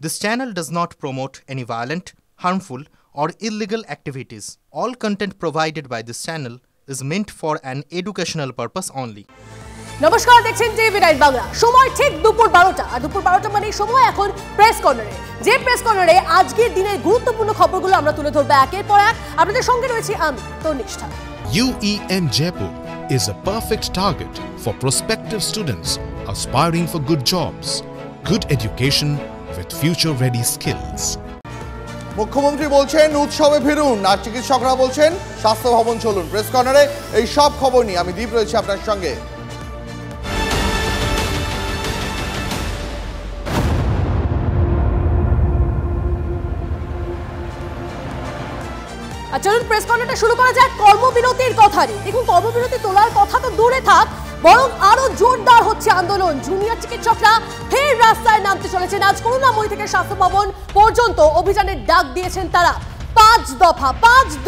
This channel does not promote any violent, harmful, or illegal activities. All content provided by this channel is meant for an educational purpose only. নমস্কার, দেখছেন টিভি9 বাংলা। সময় ঠিক দুপুর 12টা, আর দুপুর 12টা মানে সময় এখন প্রেস কর্নারে। যে প্রেস কর্নারে আজকের দিনের গুরুত্বপূর্ণ খবরগুলো আমরা তুলে ধরব একের পর এক। আপনাদের সঙ্গে রয়েছে আমি Tannishtha. UEM Jaipur is a perfect target for prospective students aspiring for good jobs, good education with future-ready skills. মুখ্যমন্ত্রী বলছেন উৎসবে ফিরুন, আর চিকিৎসকরা বলছেন স্বাস্থ্য ভবন চলুন। প্রেস কর্নারে এই সব খবর নিয়ে আমি দীপ রয়েছি আপনার সঙ্গে। চলুন প্রেস কর্নারটা শুরু করা যাক কর্মবিরতির কথা নিয়ে। দেখুন, কর্মবিরতি তোলার কথা তো দূরে থাক, বরং আরো জোরদার হচ্ছে আন্দোলন। জুনিয়র চিকিৎসকরা ফের রাস্তায় নামতে চলেছেন। আজ করুণাময়ী থেকে স্বাস্থ্য ভবন পর্যন্ত অভিযানের ডাক দিয়েছেন তারা। পাঁচ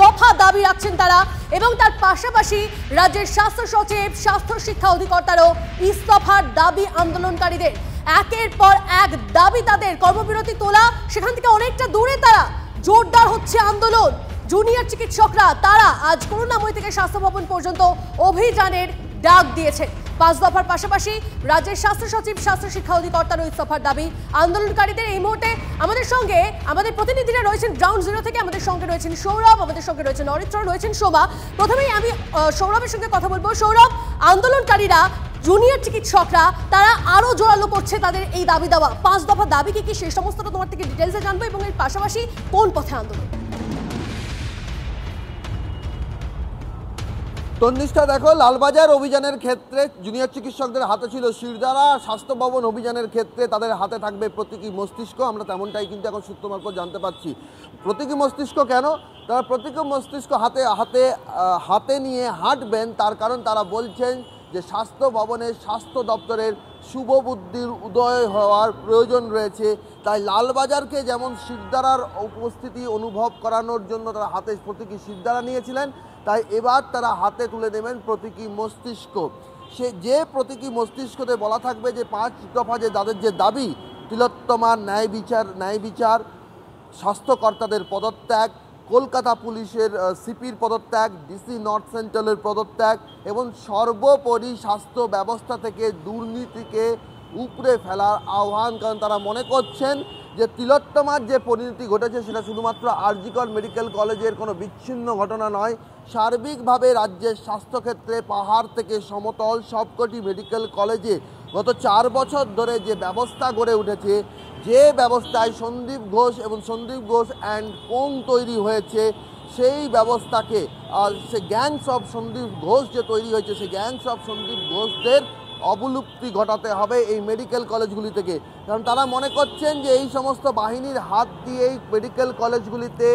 দফা দাবি রাখছেন তারা, এবং তার পাশাপাশি রাজ্যের স্বাস্থ্য সচিব, স্বাস্থ্য শিক্ষা অধিকর্তারও ইস্তফার দাবি আন্দোলনকারীদের। একের পর এক দাবি তাদের, কর্মবিরতি তোলা সেখান থেকে অনেকটা দূরে তারা। জোরদার হচ্ছে আন্দোলন। জুনিয়র চিকিৎসকরা তারা আজ করুণাময়ী থেকে স্বাস্থ্য ভবন পর্যন্ত অভিযানের ডাক দিয়েছেন। পাঁচ দফার পাশাপাশি রাজ্যের স্বাস্থ্য সচিব, স্বাস্থ্য শিক্ষা অধিকর্তারও ইস্তফার দাবি আন্দোলনকারীদের। এই মুহূর্তে আমাদের সঙ্গে আমাদের প্রতিনিধিরা রয়েছেন গ্রাউন্ড জিরো থেকে। আমাদের সঙ্গে রয়েছেন সৌরভ, আমাদের সঙ্গে রয়েছেন অরিত্র, রয়েছেন শোভা। প্রথমেই আমি সৌরভের সঙ্গে কথা বলবো। সৌরভ, আন্দোলনকারীরা, জুনিয়র চিকিৎসকরা তারা আরো জোরালো করছে তাদের এই দাবি দেওয়া। পাঁচ দফা দাবি কি সেই সমস্তটা তোমার থেকে ডিটেলসে জানবো, এবং এর পাশাপাশি কোন পথে আন্দোলন? তন্নিষ্ঠা, দেখো, লালবাজার অভিযানের ক্ষেত্রে জুনিয়র চিকিৎসকদের হাতে ছিল শিরদাঁড়া, স্বাস্থ্য ভবন অভিযানের ক্ষেত্রে তাদের হাতে থাকবে প্রতীকী মস্তিষ্ক। আমরা তেমনটাই কিন্তু এখন সূত্র মারফত জানতে পারছি। প্রতীকী মস্তিষ্ক কেন? তারা প্রতীকী মস্তিষ্ক হাতে নিয়ে হাঁটবেন, তার কারণ তারা বলছেন যে স্বাস্থ্য ভবনের স্বাস্থ্য দপ্তরের শুভ বুদ্ধির উদয় হওয়ার প্রয়োজন রয়েছে। তাই লালবাজারকে যেমন শিরদাঁড়ার উপস্থিতি অনুভব করানোর জন্য তারা হাতে প্রতীকী শিরদাঁড়া নিয়েছিলেন, তাই এবার তারা হাতে তুলে দেবেন প্রতীকী মস্তিষ্ক। যে প্রতীকী মস্তিষ্কতে বলা থাকবে যে পাঁচ দফা যে তাদের যে দাবি, তিলোত্তমার ন্যায় বিচার, স্বাস্থ্যকর্তাদের পদত্যাগ, কলকাতা পুলিশের সিপির পদত্যাগ, ডিসি নর্থ সেন্ট্রালের পদত্যাগ, এবং সর্বোপরি স্বাস্থ্য ব্যবস্থা থেকে দুর্নীতিকে উপড়ে ফেলার আহ্বান। কারণ তারা মনে করছেন যে তিলোত্তমার যে পরিণতি ঘটেছে সেটা শুধুমাত্র আরজিকর মেডিকেল কলেজের কোনো বিচ্ছিন্ন ঘটনা নয়, সার্বিকভাবে রাজ্যের স্বাস্থ্যক্ষেত্রে পাহাড় থেকে সমতল সবকটি মেডিকেল কলেজে গত 4 বছর ধরে যে ব্যবস্থা গড়ে উঠেছে, যে ব্যবস্থায় সন্দীপ ঘোষ অ্যান্ড কোং তৈরি হয়েছে, সেই ব্যবস্থাকে সে গ্যাংস অফ সন্দীপ ঘোষ যে তৈরি হয়েছে, সেই গ্যাংস অফ সন্দীপ ঘোষদের অবলুপ্তি ঘটাতে হবে এই মেডিকেল কলেজগুলি থেকে। কারণ তারা মনে করছেন যে এই সমস্ত বাহিনীর হাত দিয়েই মেডিকেল কলেজগুলিতে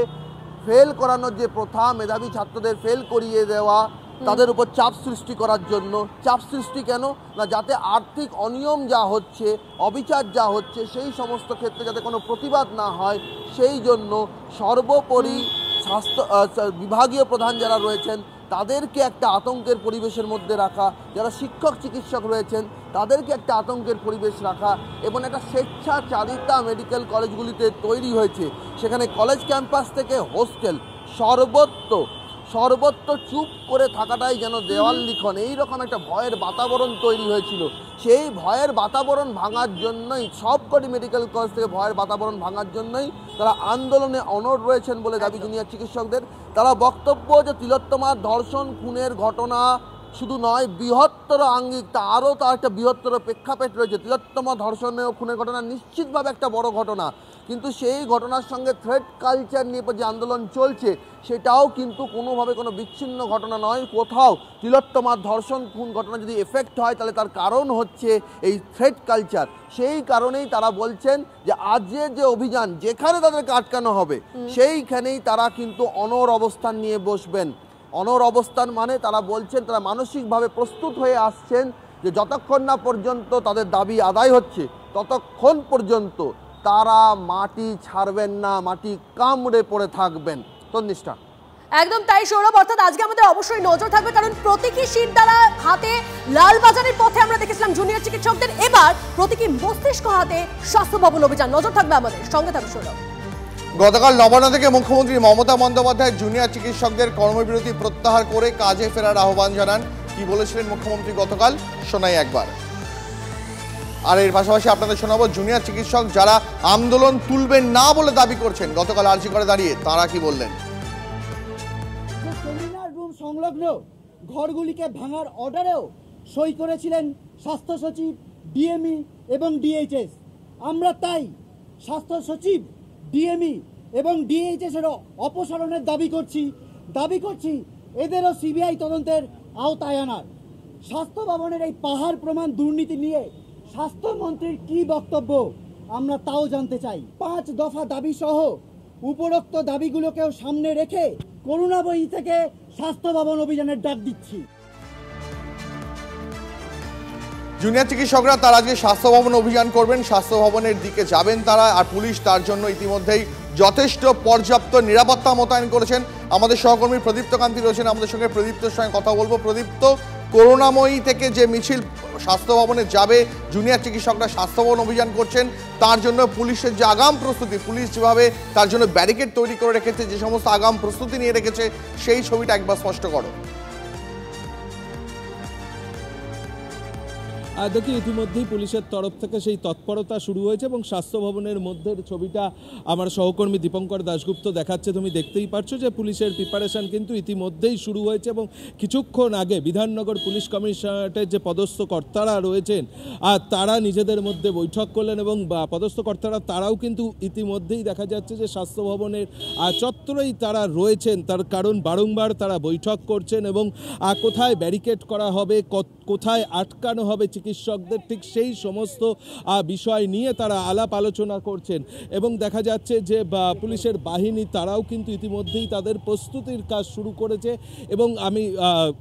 ফেল করানোর যে প্রথা, মেধাবী ছাত্রদের ফেল করিয়ে দেওয়া, তাদের উপর চাপ সৃষ্টি করার জন্য। চাপ সৃষ্টি কেন না, যাতে আর্থিক অনিয়ম যা হচ্ছে, অবিচার যা হচ্ছে, সেই সমস্ত ক্ষেত্রে যাতে কোনো প্রতিবাদ না হয়, সেই জন্য সর্বোপরি স্বাস্থ্য বিভাগীয় প্রধান যারা রয়েছেন তাদেরকে একটা আতঙ্কের পরিবেশের মধ্যে রাখা, যারা শিক্ষক চিকিৎসক রয়েছেন তাদেরকে একটা আতঙ্কের পরিবেশ রাখা, এবং একটা স্বেচ্ছাচারিতা মেডিকেল কলেজগুলিতে তৈরি হয়েছে। সেখানে কলেজ ক্যাম্পাস থেকে হোস্টেল, সর্বত্র চুপ করে থাকাটাই যেন দেওয়াল লিখন, এইরকম একটা ভয়ের বাতাবরণ তৈরি হয়েছিল। সেই ভয়ের বাতাবরণ ভাঙার জন্যই, সবকটি মেডিকেল কলেজ থেকে ভয়ের বাতাবরণ ভাঙার জন্যই তারা আন্দোলনে অনড় রয়েছেন বলে দাবি জুনিয়র চিকিৎসকদের। তারা বক্তব্য যে তিলোত্তমার ধর্ষণ খুনের ঘটনা শুধু নয়, বৃহত্তর আঙ্গিক, তার একটা বৃহত্তর প্রেক্ষাপট রয়েছে। তিলোত্তমা ধর্ষণ ও খুনের ঘটনা নিশ্চিতভাবে একটা বড় ঘটনা, কিন্তু সেই ঘটনার সঙ্গে থ্রেট কালচার নিয়ে যে আন্দোলন চলছে সেটাও কিন্তু কোনোভাবে কোনো বিচ্ছিন্ন ঘটনা নয়। কোথাও তিলোত্তমার ধর্ষণ খুন ঘটনা যদি এফেক্ট হয়, তাহলে তার কারণ হচ্ছে এই থ্রেট কালচার। সেই কারণেই তারা বলছেন যে আজকের যে অভিযান, যেখানে তাদেরকে আটকানো হবে সেইখানেই তারা কিন্তু অনড় অবস্থান নিয়ে বসবেন। অনড় অবস্থান মানে তারা বলছেন তারা মানসিকভাবে প্রস্তুত হয়ে আসছেন যে যতক্ষণ না পর্যন্ত তাদের দাবি আদায় হচ্ছে ততক্ষণ পর্যন্ত তারা মাটি ছাড়বেন না, মাটি কামড়ে পড়ে থাকবেন। তন্নিষ্ঠা, একদম তাই সৌরভ, অর্থাৎ আজকে আমাদের অবশ্যই নজর থাকবে, কারণ প্রতীকী শিরদাঁড়া হাতে লালবাজারের পথে আমরা দেখেছিলাম জুনিয়র চিকিৎসকদের, এবার প্রতীকী মস্তিষ্ক হাতে স্বাস্থ্য ভবন অভিযান। নজর থাকবে আমাদের সঙ্গে, থাকবে সৌরভ। গতকাল নবান্ন থেকে মুখ্যমন্ত্রী মমতা বন্দ্যোপাধ্যায় জুনিয়র চিকিৎসকদের কর্মবিরতি প্রত্যাহার করে কাজে ফেরার আহ্বান জানান। কি বলেছিলেন মুখ্যমন্ত্রী গতকাল, শোনাই একবার। আর এর পাশাপাশি আপনাদের শোনাবো জুনিয়র চিকিৎসক যারা আন্দোলন তুলবেন না বলে দাবি করছেন, গতকাল আরজি করে দাঁড়িয়ে তারা কি বললেন। সেমিনার রুম সংলগ্ন ঘরগুলিকে ভাঙার অর্ডারেও সই করেছিলেন স্বাস্থ্য সচিব, ডিএমই এবং ডিএইচএস। আমরা তাই স্বাস্থ্য সচিব, ডিএমই এবং ডিএইচএস এর অপসারণের দাবি করছি এদেরও সিবিআই তদন্তের আওতায় আনার। স্বাস্থ্য ভবনের এই পাহাড় প্রমাণ দুর্নীতি নিয়ে স্বাস্থ্যমন্ত্রীর কি বক্তব্য আমরা তাও জানতে চাই। 5 দফা দাবি সহ উপরোক্ত দাবিগুলোকেও সামনে রেখে করুণাবয়ী থেকে স্বাস্থ্য ভবন অভিযানের ডাক দিচ্ছি। জুনিয়র চিকিৎসকরা তারা আজকে স্বাস্থ্য ভবন অভিযান করবেন, স্বাস্থ্য ভবনের দিকে যাবেন তারা। আর পুলিশ তার জন্য ইতিমধ্যেই যথেষ্ট পর্যাপ্ত নিরাপত্তা মোতায়েন করেছেন। আমাদের সহকর্মী প্রদীপ্ত কান্তি রয়েছেন আমাদের সঙ্গে, প্রদীপ্তর সঙ্গে কথা বলবো। প্রদীপ্ত, করুণাময়ী থেকে যে মিছিল স্বাস্থ্য ভবনে যাবে, জুনিয়র চিকিৎসকরা স্বাস্থ্য ভবন অভিযান করছেন, তার জন্য পুলিশের যে আগাম প্রস্তুতি, পুলিশ যেভাবে তার জন্য ব্যারিকেড তৈরি করে রেখেছে, যে সমস্ত আগাম প্রস্তুতি নিয়ে রেখেছে, সেই ছবিটা একবার স্পষ্ট করো। দেখি ইতিমধ্যেই পুলিশের তরফ থেকে সেই তৎপরতা শুরু হয়েছে এবং স্বাস্থ্য ভবনের মধ্যের ছবিটা আমার সহকর্মী দীপঙ্কর দাশগুপ্ত দেখাচ্ছে। তুমি দেখতেই পাচ্ছ যে পুলিশের প্রিপারেশন কিন্তু ইতিমধ্যেই শুরু হয়েছে এবং কিছুক্ষণ আগে বিধাননগর পুলিশ কমিশনারেটের যে পদস্থ কর্তারা রয়েছেন আর তারা নিজেদের মধ্যে বৈঠক করলেন এবং পদস্থ কর্তারা তারাও কিন্তু ইতিমধ্যেই দেখা যাচ্ছে যে স্বাস্থ্য ভবনের চত্বরেই তারা রয়েছেন। তার কারণ বারংবার তারা বৈঠক করছেন এবং কোথায় ব্যারিকেড করা হবে, কোথায় আটকানো হবে চিকিৎসকদের, ঠিক সেই সমস্ত বিষয় নিয়ে তারা আলাপ আলোচনা করছেন এবং দেখা যাচ্ছে যে পুলিশের বাহিনী তারাও কিন্তু ইতিমধ্যেই তাদের প্রস্তুতির কাজ শুরু করেছে। এবং আমি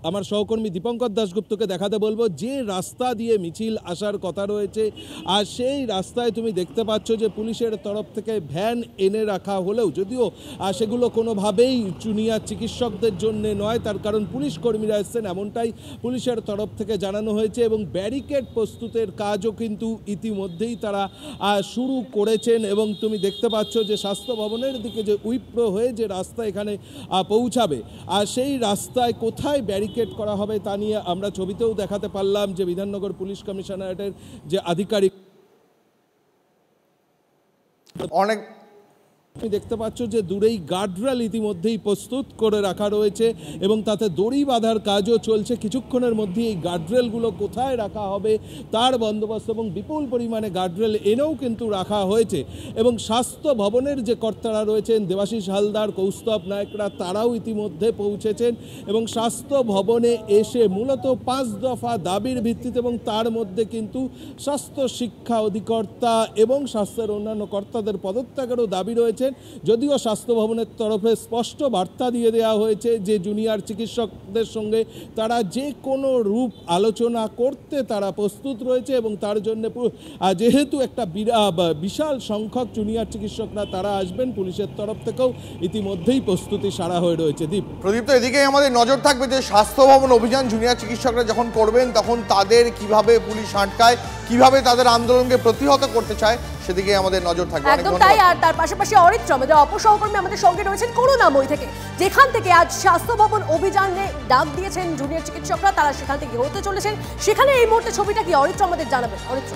আমার সহকর্মী দীপঙ্কর দাশগুপ্তকে দেখাতে বলবো যে রাস্তা দিয়ে মিছিল আসার কথা রয়েছে, আর সেই রাস্তায় তুমি দেখতে পাচ্ছ যে পুলিশের তরফ থেকে ভ্যান এনে রাখা হলেও যদিও সেগুলো কোনোভাবেই জুনিয়র চিকিৎসকদের জন্য নয়, তার কারণ পুলিশ কর্মীরা এসছেন এমনটাই পুলিশের তরফ থেকে জানানো হয়েছে এবং ব্যারিকেড প্রস্তুতের কাজও কিন্তু ইতিমধ্যেই তারা শুরু করেছেন। এবং তুমি দেখতে পাচ্ছ যে স্বাস্থ্য ভবনের দিকে যে উইপ্রো হয়ে যে রাস্তা এখানে পৌঁছাবে, আর সেই রাস্তায় কোথায় ব্যারিকেড করা হবে তা নিয়ে আমরা ছবিতেও দেখাতে পারলাম যে বিধাননগর পুলিশ কমিশনারেটের যে আধিকারিক অনেক তুমি দেখতে পাচ্ছ যে দূরেই গার্ডরেল ইতিমধ্যেই প্রস্তুত করে রাখা রয়েছে এবং তাতে দড়ি বাঁধার কাজও চলছে। কিছুক্ষণের মধ্যে এই গার্ডরেলগুলো কোথায় রাখা হবে তার বন্দোবস্ত এবং বিপুল পরিমাণে গার্ডরেল এনেও কিন্তু রাখা হয়েছে। এবং স্বাস্থ্য ভবনের যে কর্তারা রয়েছেন দেবাশিস হালদার, কৌস্তব নায়করা, তারাও ইতিমধ্যে পৌঁছেছেন এবং স্বাস্থ্য ভবনে এসে মূলত 5 দফা দাবির ভিত্তিতে এবং তার মধ্যে কিন্তু স্বাস্থ্য শিক্ষা অধিকর্তা এবং স্বাস্থ্যের অন্যান্য কর্তাদের পদত্যাগেরও দাবি রয়েছে। যদিও স্বাস্থ্য ভবনের তরফে স্পষ্ট বার্তা দিয়ে দেওয়া হয়েছে যে জুনিয়র চিকিৎসকদের সঙ্গে তারা যে কোনো রূপ আলোচনা করতে তারা প্রস্তুত রয়েছে এবং তার জন্য যেহেতু একটা বিশাল সংখ্যক জুনিয়র চিকিৎসকরা তারা আসবেন, পুলিশের তরফ থেকেও ইতিমধ্যেই প্রস্তুতি সারা হয়ে রয়েছে। প্রদীপ, তো এদিকেই আমাদের নজর থাকবে যে স্বাস্থ্য ভবন অভিযান জুনিয়র চিকিৎসকরা যখন করবেন তখন তাদের কিভাবে পুলিশ আটকায়, কিভাবে তাদের আন্দোলনকে প্রতিহত করতে চায়, সেদিকে আমাদের নজর থাকবে। একদম তাই। আর তার পাশাপাশি অরিত্র আমাদের অপসহকর্মী আমাদের সঙ্গে রয়েছেন করুণাময়ী থেকে, যেখান থেকে আজ স্বাস্থ্য ভবন অভিযানে ডাক দিয়েছেন জুনিয়র চিকিৎসকরা, তারা সেখান থেকে হতে চলেছেন। সেখানে এই মুহূর্তে ছবিটা কি অরিত্র আমাদের জানাবেন। অরিত্র,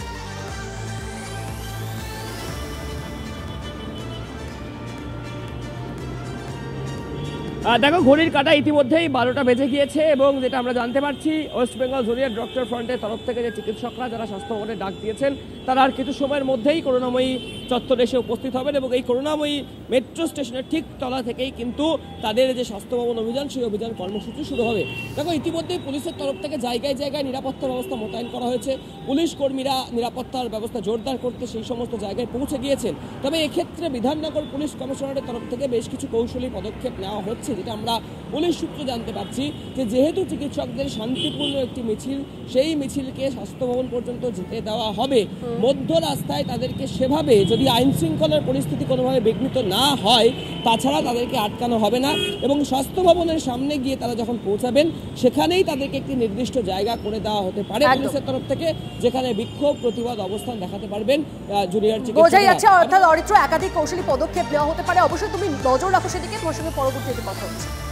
দেখো ঘড়ির কাঁটা ইতিমধ্যেই 12টা বেজে গিয়েছে এবং যেটা আমরা জানতে পারছি ওয়েস্ট বেঙ্গল জুনিয়র ডক্টর ফ্রন্টের তরফ থেকে যে চিকিৎসকরা যারা স্বাস্থ্য ভবনে ডাক দিয়েছেন তারা আর কিছু সময়ের মধ্যেই করুণাময়ী চত্বরে এসে উপস্থিত হবেন এবং এই করুণাময়ী মেট্রো স্টেশনের ঠিক তলা থেকেই কিন্তু তাদের যে স্বাস্থ্য ভবন অভিযান সেই অভিযান কর্মসূচি শুরু হবে। দেখো ইতিমধ্যেই পুলিশের তরফ থেকে জায়গায় জায়গায় নিরাপত্তা ব্যবস্থা মোতায়েন করা হয়েছে, পুলিশ কর্মীরা নিরাপত্তার ব্যবস্থা জোরদার করতে সেই সমস্ত জায়গায় পৌঁছে গিয়েছেন। তবে এক্ষেত্রে বিধাননগর পুলিশ কমিশনারের তরফ থেকে বেশ কিছু কৌশলী পদক্ষেপ নেওয়া হচ্ছে, যেটা আমরা পুলিশ সূত্রে জানতে পারছি যে যেহেতু চিকিৎসকদের শান্তিপূর্ণ একটি মিছিল, সেই মিছিলকে স্বাস্থ্য ভবন পর্যন্ত যেতে দেওয়া হবে, মধ্য রাস্তায় তাদেরকে সেভাবে যদি আইন শৃঙ্খলার পরিস্থিতি কোনোভাবে বিঘ্নিত না হয় তাছাড়া তাদেরকে আটকানো হবে না, এবং স্বাস্থ্য ভবনের সামনে গিয়ে তারা যখন পৌঁছাবেন সেখানেই তাদেরকে একটি নির্দিষ্ট জায়গা করে দেওয়া হতে পারে পুলিশের তরফ থেকে, যেখানে বিক্ষোভ প্রতিবাদ অবস্থান দেখাতে পারবেন জুনিয়র চিকিৎসকরা। বোঝাই যাচ্ছে অর্থাৎ অরিত্র একাধিক কৌশলী পদক্ষেপ নেওয়া হতে পারে। অবশ্যই তুমি নজর রাখো সেদিকে, তোমার সঙ্গে পরবর্তীতে কথা হচ্ছে।